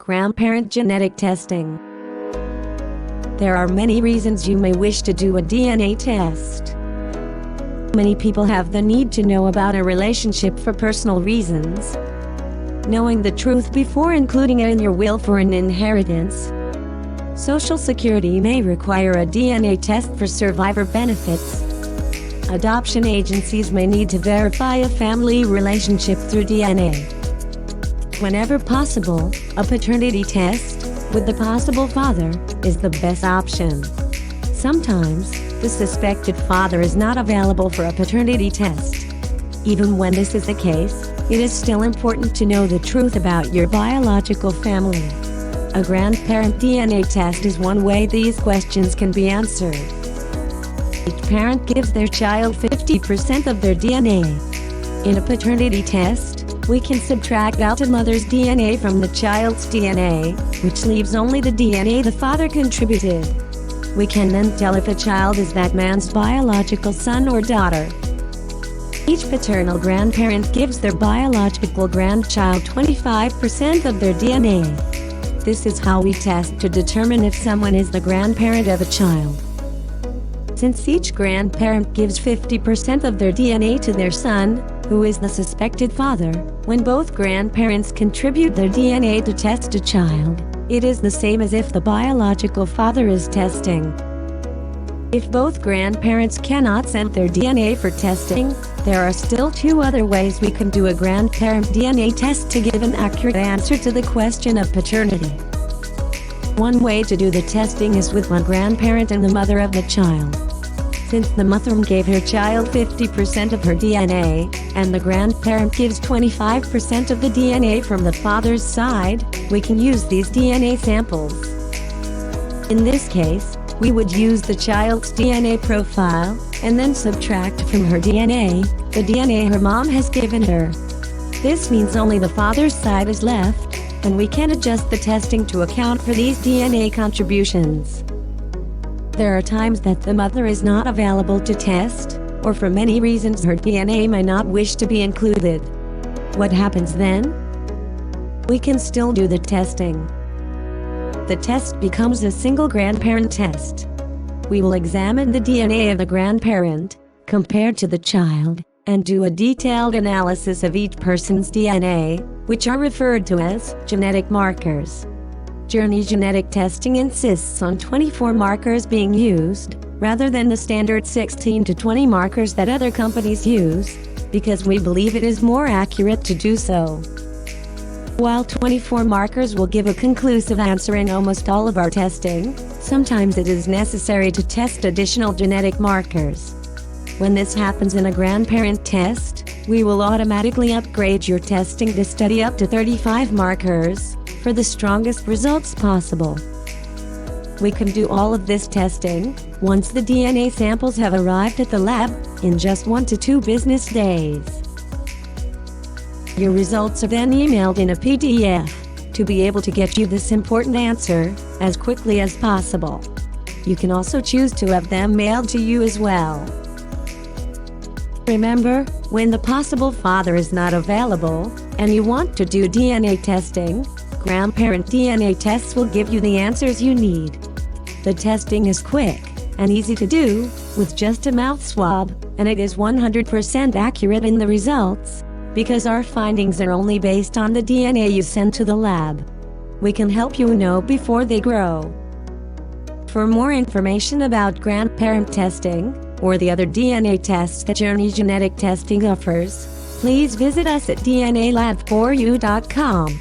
Grandparent genetic testing. There are many reasons you may wish to do a DNA test. Many people have the need to know about a relationship for personal reasons. Knowing the truth before including it in your will for an inheritance. Social Security may require a DNA test for survivor benefits. Adoption agencies may need to verify a family relationship through DNA. Whenever possible, a paternity test, with the possible father, is the best option. Sometimes, the suspected father is not available for a paternity test. Even when this is the case, it is still important to know the truth about your biological family. A grandparent DNA test is one way these questions can be answered. Each parent gives their child 50% of their DNA. In a paternity test, we can subtract out a mother's DNA from the child's DNA, which leaves only the DNA the father contributed. We can then tell if a child is that man's biological son or daughter. Each paternal grandparent gives their biological grandchild 25% of their DNA. This is how we test to determine if someone is the grandparent of a child. Since each grandparent gives 50% of their DNA to their son, who is the suspected father, when both grandparents contribute their DNA to test a child, it is the same as if the biological father is testing. If both grandparents cannot send their DNA for testing, there are still two other ways we can do a grandparent DNA test to give an accurate answer to the question of paternity. One way to do the testing is with one grandparent and the mother of the child. Since the mother gave her child 50% of her DNA, and the grandparent gives 25% of the DNA from the father's side, we can use these DNA samples. In this case, we would use the child's DNA profile, and then subtract from her DNA, the DNA her mom has given her. This means only the father's side is left, and we can adjust the testing to account for these DNA contributions. There are times that the mother is not available to test, or for many reasons her DNA may not wish to be included. What happens then? We can still do the testing. The test becomes a single grandparent test. We will examine the DNA of the grandparent, compared to the child, and do a detailed analysis of each person's DNA, which are referred to as genetic markers. Journey genetic testing insists on 24 markers being used, rather than the standard 16 to 20 markers that other companies use, because we believe it is more accurate to do so. While 24 markers will give a conclusive answer in almost all of our testing, sometimes it is necessary to test additional genetic markers. When this happens in a grandparent test, we will automatically upgrade your testing to study up to 35 markers, for the strongest results possible. We can do all of this testing, once the DNA samples have arrived at the lab, in just 1 to 2 business days. Your results are then emailed in a PDF, to be able to get you this important answer, as quickly as possible. You can also choose to have them mailed to you as well. Remember, when the possible father is not available, and you want to do DNA testing, grandparent DNA tests will give you the answers you need. The testing is quick and easy to do, with just a mouth swab, and it is 100% accurate in the results, because our findings are only based on the DNA you send to the lab. We can help you know before they grow. For more information about grandparent testing, or the other DNA tests that Journey Genetic Testing offers, please visit us at dnalab4u.com.